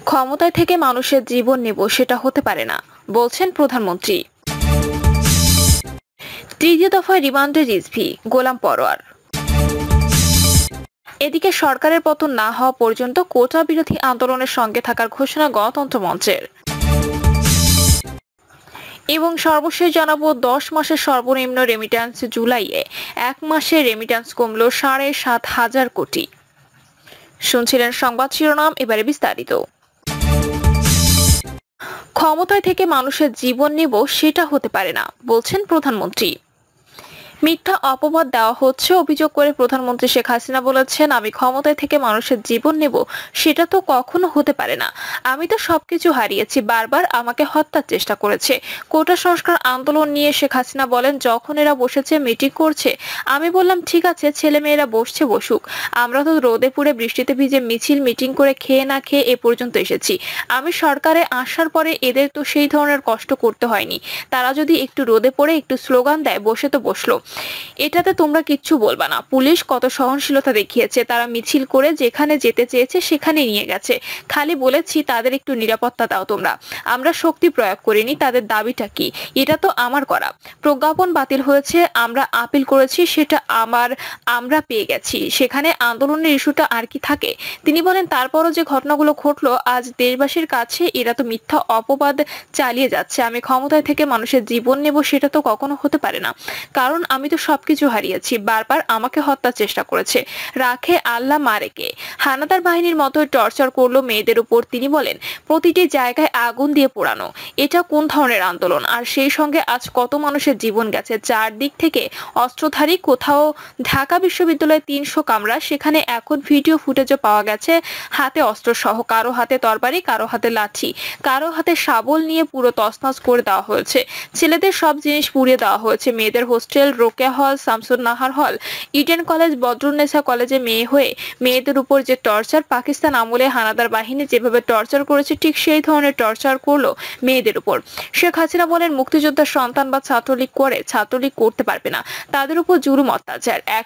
ক্ষমতায় থেকে মানুষের জীবন নেব সেটা হতে পারে না, বলছেন প্রধানমন্ত্রী। তৃতীয় দফায় রিমান্ডে রিজভী, গোলাম পরোয়ার। এদিকে সরকারের পতন না হওয়া পর্যন্ত কোটা বিরোধী আন্দোলনের সঙ্গে থাকার ঘোষণা গণতন্ত্র মঞ্চের। এবং সর্বশেষ জানাবো 10 মাসের সর্বনিম্ন রেমিট্যান্স জুলাইয়ে 1 মাসে রেমিট্যান্স কমল 7,500 কোটি। শুনছিলেন সংবাদ শিরোনাম, এবারে বিস্তারিত। ক্ষমতায় থেকে মানুষের জীবন নেব সেটা হতে পারে না, বলছেন প্রধানমন্ত্রী। মিথ্যা অপবাদ দেওয়া হচ্ছে অভিযোগ করে প্রধানমন্ত্রী শেখ হাসিনা বলেছেন, আমি ক্ষমতায় থেকে মানুষের জীবন নেব সেটা তো কখনো হতে পারে না। আমি তো সবকিছু হারিয়েছি, বারবার আমাকে হত্যার চেষ্টা করেছে। কোটা সংস্কার আন্দোলন নিয়ে শেখ হাসিনা বলেন, যখন এরা বসেছে মিটিং করছে, আমি বললাম ঠিক আছে, ছেলে মেয়েরা বসছে বসুক, আমরা তো রোদে পুড়ে বৃষ্টিতে ভিজে মিছিল মিটিং করে খেয়ে না খেয়ে এ পর্যন্ত এসেছি। আমি সরকারে আসার পরে এদের তো সেই ধরনের কষ্ট করতে হয়নি। তারা যদি একটু রোদে পড়ে একটু স্লোগান দেয়, বসে তো বসলো, এটাতে তোমরা কিচ্ছু বলবা না। পুলিশ কত সহনশীলতা দেখিয়েছে, তারা মিছিল করে যেখানে যেতে চেয়েছে সেখানে নিয়ে গেছে। খালি বলেছি তাদের একটু নিরাপত্তা দাও তোমরা, আমরা শক্তি প্রয়োগ করিনি। তাদের দাবিটা কি? এটা তো আমার করা। প্রজ্ঞাপন বাতিল হয়েছে, আমরা আপিল করেছি, সেটা আমরা পেয়ে গেছি। সেখানে আন্দোলনের ইস্যুটা আর কি থাকে? তিনি বলেন, তারপরও যে ঘটনাগুলো ঘটলো আজ দেশবাসীর কাছে, এরা তো মিথ্যা অপবাদ চালিয়ে যাচ্ছে। আমি ক্ষমতায় থেকে মানুষের জীবন নেব সেটা তো কখনো হতে পারে না, কারণ আমি তো সবকিছু হারিয়েছি। বারবার আমাকে হত্যার চেষ্টা করেছে, রাখে আল্লাহ মারেকে। হানাদার বাহিনীর মতো টর্চার করলো মেয়েদের উপর। তিনি বলেন, প্রতিটি জায়গায় আগুন দিয়ে পোড়ানো, এটা কোন ধরনের আন্দোলন? আর সেই সঙ্গে আজ কত মানুষের জীবন গেছে। চারদিক থেকে অস্ত্রধারী, কোথাও ঢাকা বিশ্ববিদ্যালয়ে 300 কামরা, সেখানে এখন ভিডিও ফুটেজও পাওয়া গেছে, হাতে অস্ত্র সহ, কারো হাতে তরবারি, কারো হাতে লাঠি, কারো হাতে শাবল নিয়ে পুরো তছনছ করে দেওয়া হয়েছে। ছেলেদের সব জিনিস পুড়িয়ে দেওয়া হয়েছে। মেয়েদের হোস্টেল, রোকেয়া হল, শামসুন নাহার হল, ইডেন কলেজ, বদরুন্নেসা কলেজে মেয়ে হয়ে মেয়েদের উপর যে টর্চার, পাকিস্তান আমলে হানাদার বাহিনী যেভাবে টর্চার করেছে ঠিক সেই ধরনের টর্চার করলো মেয়েদের উপর। শেখ হাসিনা বলেন, মুক্তিযোদ্ধার সন্তান বা ছাত্রলীগ করে, ছাত্রলীগ করতে পারবে না। তাদের উপর জুলুম অত্যাচার। এক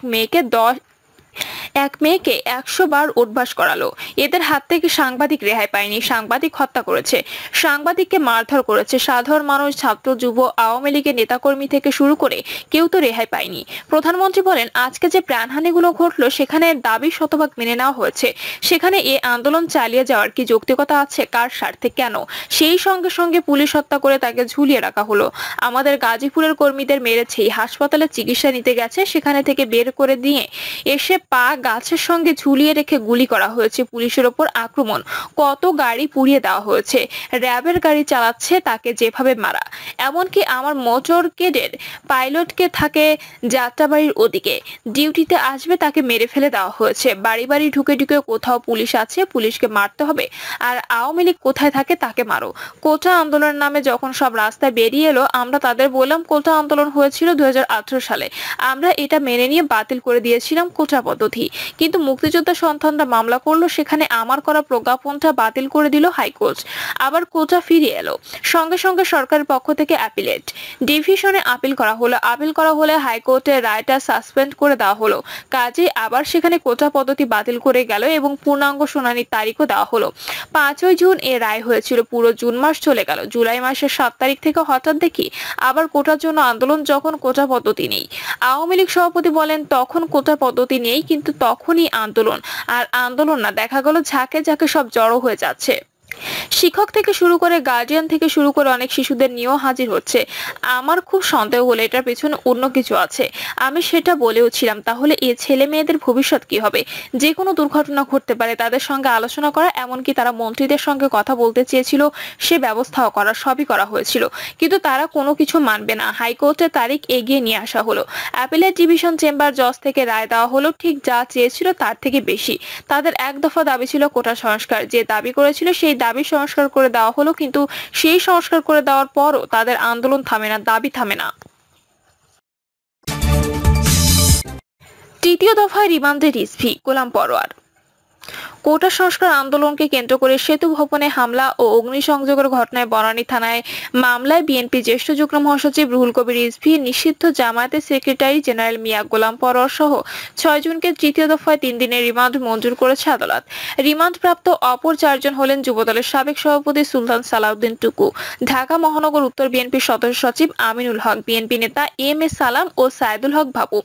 মেয়েকে 100 বার উঠবাস করালো। এদের হাত থেকে সাংবাদিক রেহাই পায়নি, সাংবাদিক হত্যা করেছে, সাংবাদিককে মারধর করেছে। সাধারণ মানুষ, ছাত্র, যুব, আওয়ামী লীগের নেতাকর্মী থেকে শুরু করে কেউ তো রেহাই পায়নি। প্রধানমন্ত্রী বলেন, আজকে যে প্রাণহানিগুলো ঘটলো সেখানে দাবি শতভাগ মেনে নেওয়া হয়েছে। সেখানে এ আন্দোলন চালিয়ে যাওয়ার কি যৌক্তিকতা আছে? কার স্বার্থে? কেন? সেই সঙ্গে সঙ্গে পুলিশ হত্যা করে তাকে ঝুলিয়ে রাখা হলো। আমাদের গাজীপুরের কর্মীদের মেরেছেই, হাসপাতালে চিকিৎসা নিতে গেছে, সেখানে থেকে বের করে দিয়ে এসে পা গাছের সঙ্গে ঝুলিয়ে রেখে গুলি করা হয়েছে। পুলিশের ওপর আক্রমণ, কত গাড়ি পুড়িয়ে দেওয়া হয়েছে। র্যাবের গাড়ি চালাচ্ছে তাকে যেভাবে মারা, এমনকি আমার মোটর কেডের পাইলটকে থাকে যাত্রাবাড়ির ওদিকে, ডিউটিতে আসবে তাকে মেরে ফেলে দেওয়া হয়েছে। বাড়ি বাড়ি ঢুকে ঢুকে কোথাও পুলিশ আছে, পুলিশকে মারতে হবে। আর আওয়ামী লীগ কোথায় থাকে তাকে মারো। কোটা আন্দোলনের নামে যখন সব রাস্তায় বেরিয়ে এলো, আমরা তাদের বললাম কোটা আন্দোলন হয়েছিল 2018 সালে, আমরা এটা মেনে নিয়ে বাতিল করে দিয়েছিলাম কোটা পদ্ধতি। কিন্তু মুক্তিযোদ্ধা সন্তানরা মামলা করলো, সেখানে আমার করা প্রজ্ঞাপনটা বাতিল করে দিল হাইকোর্ট। আবার কোটা ফিরিয়ে এলো, সঙ্গে সঙ্গে সরকারের পক্ষ থেকে অ্যাপিলেট ডিভিশনে আপিল করা হলো। আপিল করা হলে হাইকোর্টের রায়টা সাসপেন্ড করে দেওয়া হলো। কাজে আবার সেখানে কোটা পদ্ধতি বাতিল করে গেল এবং পূর্ণাঙ্গ শুনানির তারিখও দেওয়া হলো। 5ই জুন এ রায় হয়েছিল। পুরো জুন মাস চলে গেল। জুলাই মাসের 7 তারিখ থেকে হঠাৎ দেখি আবার কোটার জন্য আন্দোলন, যখন কোটা পদ্ধতি নেই। আওয়ামী লীগ সভাপতি বলেন, তখন কোটা পদ্ধতি নেই, কিন্তু তখনই আন্দোলন। আর আন্দোলন না, দেখা গেল ঝাঁকে ঝাঁকে সব জড়ো হয়ে যাচ্ছে। শিক্ষক থেকে শুরু করে গার্ডিয়ান থেকে শুরু করে অনেক শিশুদের নিয়েও হাজির হচ্ছে। আমার খুব সন্দেহ হলো এটার পেছনে অন্য কিছু আছে। আমি সেটা বলেও ছিলাম, তাহলে এই ছেলে মেয়েদের ভবিষ্যৎ কি হবে? যে কোনো দুর্ঘটনা ঘটতে পারে, তাদের সঙ্গে আলোচনা করা, এমনকি তারা মন্ত্রীদের সঙ্গে কথা বলতে চেয়েছিল, সে ব্যবস্থাও করা, সবই করা হয়েছিল, কিন্তু তারা কোনো কিছু মানবে না। হাইকোর্টের তারিখ এগিয়ে নিয়ে আসা হলো। অ্যাপিলেট ডিভিশন চেম্বার জজ থেকে রায় দেওয়া হলো, ঠিক যা চেয়েছিল তার থেকে বেশি। তাদের এক দফা দাবি ছিল কোটা সংস্কার, যে দাবি করেছিল সেই দাবি সংস্কার করে দেওয়া হলো, কিন্তু সেই সংস্কার করে দেওয়ার পরও তাদের আন্দোলন থামে না, দাবি থামে না। তৃতীয় দফায় রিমান্ডে রিজভী, গোলাম পরোয়ার। কোটা সংস্কার আন্দোলনকে কেন্দ্র করে সেতু ভবনে হামলা ও অগ্নিসংযোগের ঘটনায় বনানী থানায় মামলায় বিএনপি জ্যেষ্ঠ যুগ্ম মহাসচিব রুহুল কবির রিজভী, নিষিদ্ধ জামায়াতের সেক্রেটারি জেনারেল মিয়া গোলাম পরোয়ার সহ 6 জনকে তৃতীয় দফায় 3 দিনের রিমান্ড মঞ্জুর করেছে আদালত। রিমান্ডপ্রাপ্ত অপর 4 জন হলেন যুবদলের সাবেক সভাপতি সুলতান সালাউদ্দিন টুকু, ঢাকা মহানগর উত্তর বিএনপির সদস্য সচিব আমিনুল হক, বিএনপি নেতা এম এ সালাম ও সাইদুল হক বাবু।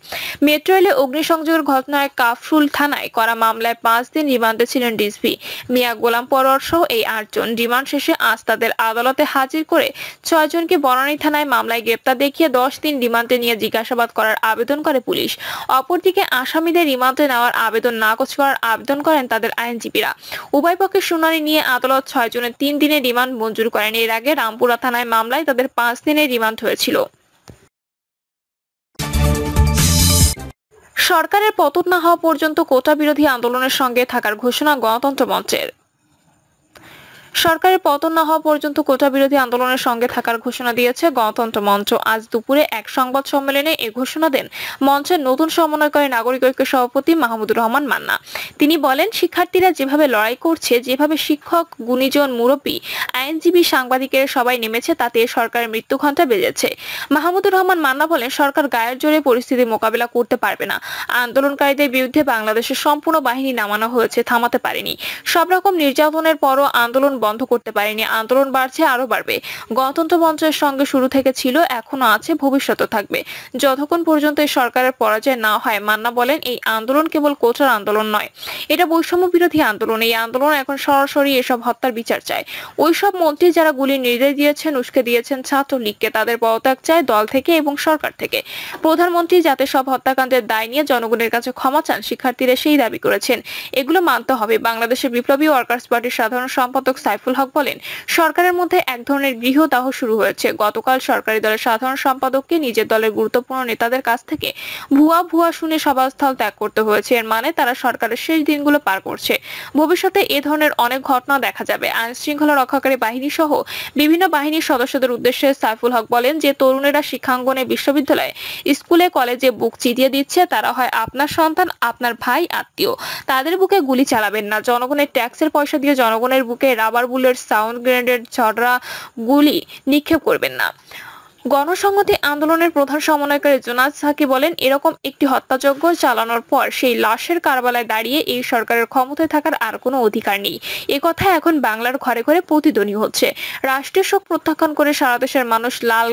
মেট্রো রেলে অগ্নিসংযোগের ঘটনায় কাফরুল থানায় করা মামলায় 5 দিন রিমান্ডে ছিলেন রিজভী, মিয়া গোলাম পরোয়ার সহ এই 8 জন। রিমান্ড শেষে আজ তাদের আদালতে হাজির করে 6 জনকে বনানী থানায় মামলায় গ্রেপ্তার দেখিয়ে 10 দিন রিমান্ডে নিয়ে জিজ্ঞাসাবাদ করার আবেদন করে পুলিশ। অপরদিকে আসামিদের রিমান্ডে নেওয়ার আবেদন নাকচ করার আবেদন করেন তাদের আইনজীবীরা। উভয় পক্ষের শুনানি নিয়ে আদালত 6 জনের 3 দিনের রিমান্ড মঞ্জুর করেন। এর আগে রামপুরা থানায় মামলায় তাদের 5 দিনের রিমান্ড হয়েছিল। সরকারের পতন না হওয়া পর্যন্ত কোটা বিরোধী আন্দোলনের সঙ্গে থাকার ঘোষণা গণতন্ত্র মঞ্চের। সরকারের পতন না হওয়া পর্যন্ত কোটা বিরোধী আন্দোলনের সঙ্গে থাকার ঘোষণা দিয়েছে গণতন্ত্র মঞ্চ। আজ দুপুরে এক সংবাদ সম্মেলনে এই ঘোষণা দেন মঞ্চের নতুন সমন্বয়কারী নাগরিক ঐক্য সভাপতি মাহমুদুর রহমান মান্না। তিনি বলেন, শিক্ষার্থীরা যেভাবে লড়াই করছে, যেভাবে শিক্ষক, গুণীজন, মুরব্বী, আইনজীবী, সাংবাদিকের সবাই নেমেছে, তাতে সরকারের মৃত্যু ঘণ্টা বেজেছে। মাহমুদুর রহমান মান্না বলেন, সরকার গায়ের জোরে পরিস্থিতি মোকাবিলা করতে পারবে না। আন্দোলনকারীদের বিরুদ্ধে বাংলাদেশের সম্পূর্ণ বাহিনী নামানো হয়েছে, থামাতে পারেনি। সব রকম নির্যাতনের পরও আন্দোলন বন্ধ করতে পারেনি। আন্দোলন বাড়ছে, আরো বাড়বে। গণতন্ত্র মঞ্চের সঙ্গে শুরু থেকে ছিল, এখনো আছে, ভবিষ্যতে থাকবে, যতক্ষণ পর্যন্ত এই সরকারের পরাজয় না হয়। মান্না বলেন, এই আন্দোলন কেবল কোটার আন্দোলন নয়, এটা বৈষম্য বিরোধী আন্দোলন। এই আন্দোলন এখন সরাসরি এসব হত্যার বিচার চায়। ওইসব মন্ত্রী যারা গুলির নির্দেশ দিয়েছেন, উস্কে দিয়েছেন ছাত্রলীগকে, তাদের পদত্যাগ চায় দল থেকে এবং সরকার থেকে। প্রধানমন্ত্রী যাতে সব হত্যাকাণ্ডের দায় নিয়ে জনগণের কাছে ক্ষমা চান, শিক্ষার্থীরা সেই দাবি করেছেন। এগুলো মানতে হবে। বাংলাদেশের বিপ্লবী ওয়ার্কার্স পার্টির সাধারণ সম্পাদক সাইফুল হক বলেন, সরকারের মধ্যে এক ধরনের গৃহদাহ শুরু হয়েছে। গতকাল সরকারি দলের সাধারণ সম্পাদককে নিজের দলের গুরুত্বপূর্ণ নেতাদের কাছ থেকে ভুয়া শুনে সভাস্থল ত্যাগ করতে হয়েছে। এর মানে তারা সরকারের শেষ দিনগুলো পার করছে। ভবিষ্যতে এ ধরনের অনেক ঘটনা দেখা যাবে। আইন শৃঙ্খলা রক্ষাকারী বাহিনী সহ বিভিন্ন বাহিনীর সদস্যদের উদ্দেশ্যে সাইফুল হক বলেন, যে তরুণেরা শিক্ষাঙ্গনে, বিশ্ববিদ্যালয়ে, স্কুলে, কলেজে বুক চিতিয়ে দিচ্ছে, তারা হয় আপনার সন্তান, আপনার ভাই, আত্মীয়। তাদের বুকে গুলি চালাবেন না। জনগণের ট্যাক্সের পয়সা দিয়ে জনগণের বুকে রাবার বুলেট, সাউন্ড গ্রেনেডের ঝড়রা গুলি নিক্ষেপ করবেন না। গণসংহতি আন্দোলনের প্রধান সমন্বয়কারী জোনাস সাকি বলেন, এরকম একটি হত্যাযজ্ঞ চালানোর পর সেই লাশের কারবালায় দাঁড়িয়ে এই সরকারের ক্ষমতায় থাকার আর কোনো অধিকার নেই। এ কথা এখন বাংলার ঘরে ঘরে প্রতিধ্বনি হচ্ছে। রাষ্ট্রীয় শোক প্রত্যাখ্যান করে সারা দেশের মানুষ লাল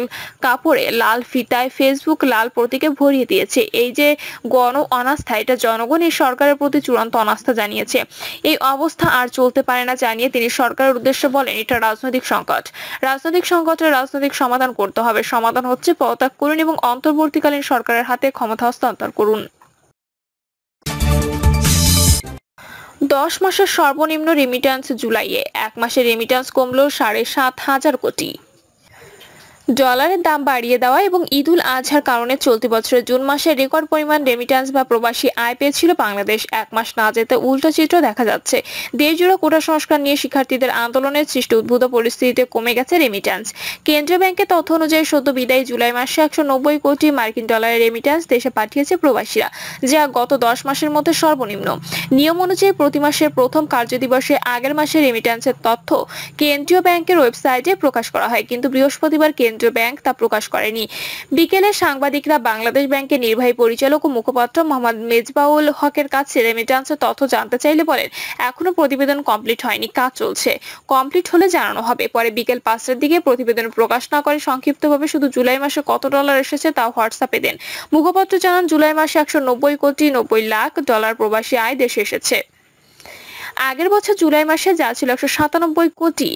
কাপড়ে, লাল ফিতায়, ফেসবুক লাল প্রতীকে ভরিয়ে দিয়েছে। এই যে গণ অনাস্থা, এটা জনগণ এই সরকারের প্রতি চূড়ান্ত অনাস্থা জানিয়েছে। এই অবস্থা আর চলতে পারে না জানিয়ে তিনি সরকারের উদ্দেশ্যে বলেন, এটা রাজনৈতিক সংকট। রাজনৈতিক সংকটের রাজনৈতিক সমাধান করতে হবে। সমাধান হচ্ছে পদত্যাগ করুন এবং অন্তর্বর্তীকালীন সরকারের হাতে ক্ষমতা হস্তান্তর করুন। 10 মাসের সর্বনিম্ন রেমিট্যান্স জুলাইয়ে। এক মাসের রেমিট্যান্স কমল 7,500 কোটি। ডলারের দাম বাড়িয়ে দেওয়া এবং ঈদুল আজহার কারণে চলতি বছরের জুন মাসে রেকর্ড পরিমাণ রেমিট্যান্স বা প্রবাসী আয় পেয়েছিল বাংলাদেশ। এক মাস না যেতে উল্টো চিত্র দেখা যাচ্ছে। দেশজুড়ে কোটা সংস্কার নিয়ে শিক্ষার্থীদের আন্দোলনের সৃষ্টি উদ্ভূত পরিস্থিতিতে কমে গেছে রেমিট্যান্স। কেন্দ্রীয় ব্যাংকের তথ্য অনুযায়ী সদ্য বিদায়ী জুলাই মাসে 190 কোটি মার্কিন ডলারের রেমিট্যান্স দেশে পাঠিয়েছে প্রবাসীরা, যা গত 10 মাসের মধ্যে সর্বনিম্ন। নিয়ম অনুযায়ী প্রতি মাসের প্রথম কার্যদিবসে আগের মাসের রেমিট্যান্সের তথ্য কেন্দ্রীয় ব্যাংকের ওয়েবসাইটে প্রকাশ করা হয়, কিন্তু বৃহস্পতিবার কেন্দ্রীয় ব্যাংক তা প্রকাশ করেনি। বিকেলে সাংবাদিকরা বাংলাদেশ ব্যাংকের নির্বাহী পরিচালক ও মুখপাত্র মোহাম্মদ মেজবাউল হকের কাছে রেমিট্যান্সের তথ্য জানতে চাইলে বলেন, এখনো প্রতিবেদন কমপ্লিট হয়নি, কাজ চলছে, কমপ্লিট হলে জানানো হবে। পরে বিকেল 5টার দিকে প্রতিবেদন প্রকাশ না করে সংক্ষিপ্তভাবে শুধু জুলাই মাসে কত ডলার এসেছে তাও হোয়াটসঅ্যাপে দেন। মুখপাত্র জানান, জুলাই মাসে 190 কোটি 90 লাখ ডলার প্রবাসী আয় দেশে এসেছে। আগের বছর জুলাই মাসে যা ছিল 197 কোটি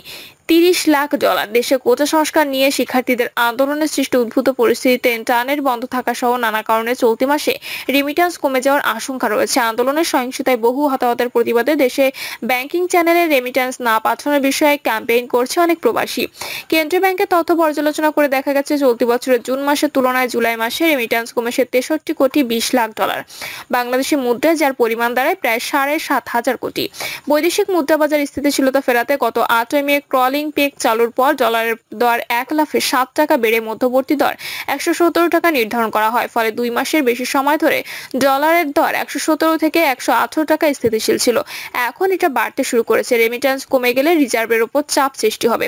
30 লাখ ডলার। দেশে কোটা সংস্কার নিয়ে শিক্ষার্থীদের আন্দোলনের সৃষ্টি উদ্ভূত পরিস্থিতিতে ইন্টারনেট বন্ধ থাকা সহ নানা কারণে চলতি মাসে রেমিট্যান্স কমে যাওয়ার আশঙ্কা রয়েছে। আন্দোলনের সহিংসতায় বহু হতাহতের প্রতিবাদে দেশে ব্যাংকিং চ্যানেলে রেমিট্যান্স না পাঠানোর বিষয়ে ক্যাম্পেইন করছে অনেক প্রবাসী। কেন্দ্রীয় ব্যাংকের তথ্য পর্যালোচনা করে দেখা গেছে, চলতি বছরের জুন মাসের তুলনায় জুলাই মাসে রেমিট্যান্স কমেছে 63 কোটি 20 লাখ ডলার বাংলাদেশি মুদ্রায়, যার পরিমাণ দাঁড়ায় প্রায় 7,500 কোটি। বৈদেশিক মুদ্রা বাজার স্থিতিশীলতা ফেরাতে গত 8 মে ক্রলিং ক্রলিং পেগ চালুর পর ডলারের দর 1 লাফে 7 টাকা বেড়ে মধ্যবর্তী দর 117 টাকা নির্ধারণ করা হয়। ফলে 2 মাসের বেশি সময় ধরে ডলারের দর 117 থেকে 118 টাকা স্থিতিশীল ছিল। এখন এটা বাড়তে শুরু করেছে। রেমিট্যান্স কমে গেলে রিজার্ভের উপর চাপ সৃষ্টি হবে।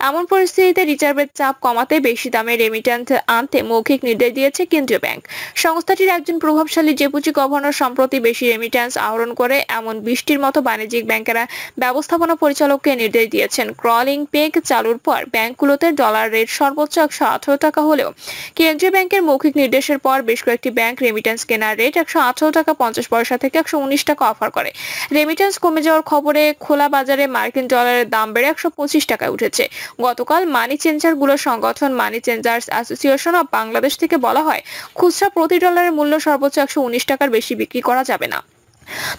এমন পরিস্থিতিতে রিজার্ভের চাপ কমাতে বেশি দামে রেমিট্যান্স আনতে মৌখিক নির্দেশ দিয়েছে কেন্দ্রীয় ব্যাংক। সংস্থাটির একজন প্রভাবশালী ডেপুটি গভর্নর সম্প্রতি বেশি রেমিট্যান্স আহরণ করে এমন 20টির মতো বাণিজ্যিক ব্যাংকেরা ব্যবস্থাপনা পরিচালককে নির্দেশ দিয়েছেন। ক্রলিং পেগ চালুর পর ব্যাংকগুলোতে ডলার রেট সর্বোচ্চ 118 টাকা হলেও কেন্দ্রীয় ব্যাংকের মৌখিক নির্দেশের পর বেশ কয়েকটি ব্যাংক রেমিট্যান্স কেনার রেট 118 টাকা 50 পয়সা থেকে 119 টাকা অফার করে। রেমিট্যান্স কমে যাওয়ার খবরে খোলা বাজারে মার্কিন ডলারের দাম বেড়ে 125 টাকায় উঠেছে। গতকাল মানি চেঞ্জারগুলোর সংগঠন মানি চেঞ্জার্স অ্যাসোসিয়েশন অব বাংলাদেশ থেকে বলা হয়, খুচরা প্রতি ডলারের মূল্য সর্বোচ্চ 119 টাকার বেশি বিক্রি করা যাবে না।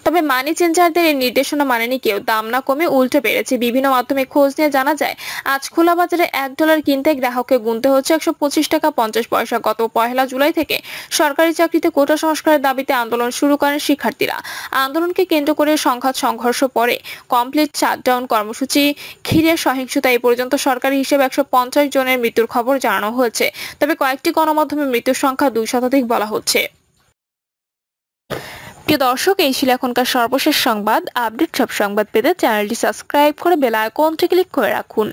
তবে মানি চেঞ্জারদের এই নির্দেশনা মানেনি কেউ, দাম না কমে উল্টে বেড়েছে। বিভিন্ন মাধ্যমে খোঁজ নিয়ে জানা যায়, আজ খোলা বাজারে $1 কিনতে গ্রাহককে গুনতে হচ্ছে 125 টাকা 50 পয়সা। গত 1 জুলাই থেকে সরকারি চাকরিতে কোটা সংস্কারের দাবিতে আন্দোলন শুরু করেন শিক্ষার্থীরা। আন্দোলনকে কেন্দ্র করে সংঘাত সংঘর্ষ পরে কমপ্লিট শাটডাউন কর্মসূচি ঘিরে সহিংসতা এ পর্যন্ত সরকারি হিসেবে 150 জনের মৃত্যুর খবর জানানো হয়েছে। তবে কয়েকটি গণমাধ্যমে মৃত্যুর সংখ্যা 2 শতাধিক বলা হচ্ছে। প্রিয় দর্শক, এই ছিল এখনকার সর্বশেষ সংবাদ। আপডেট সব সংবাদ পেতে চ্যানেলটি সাবস্ক্রাইব করে বেল আইকনটি ক্লিক করে রাখুন।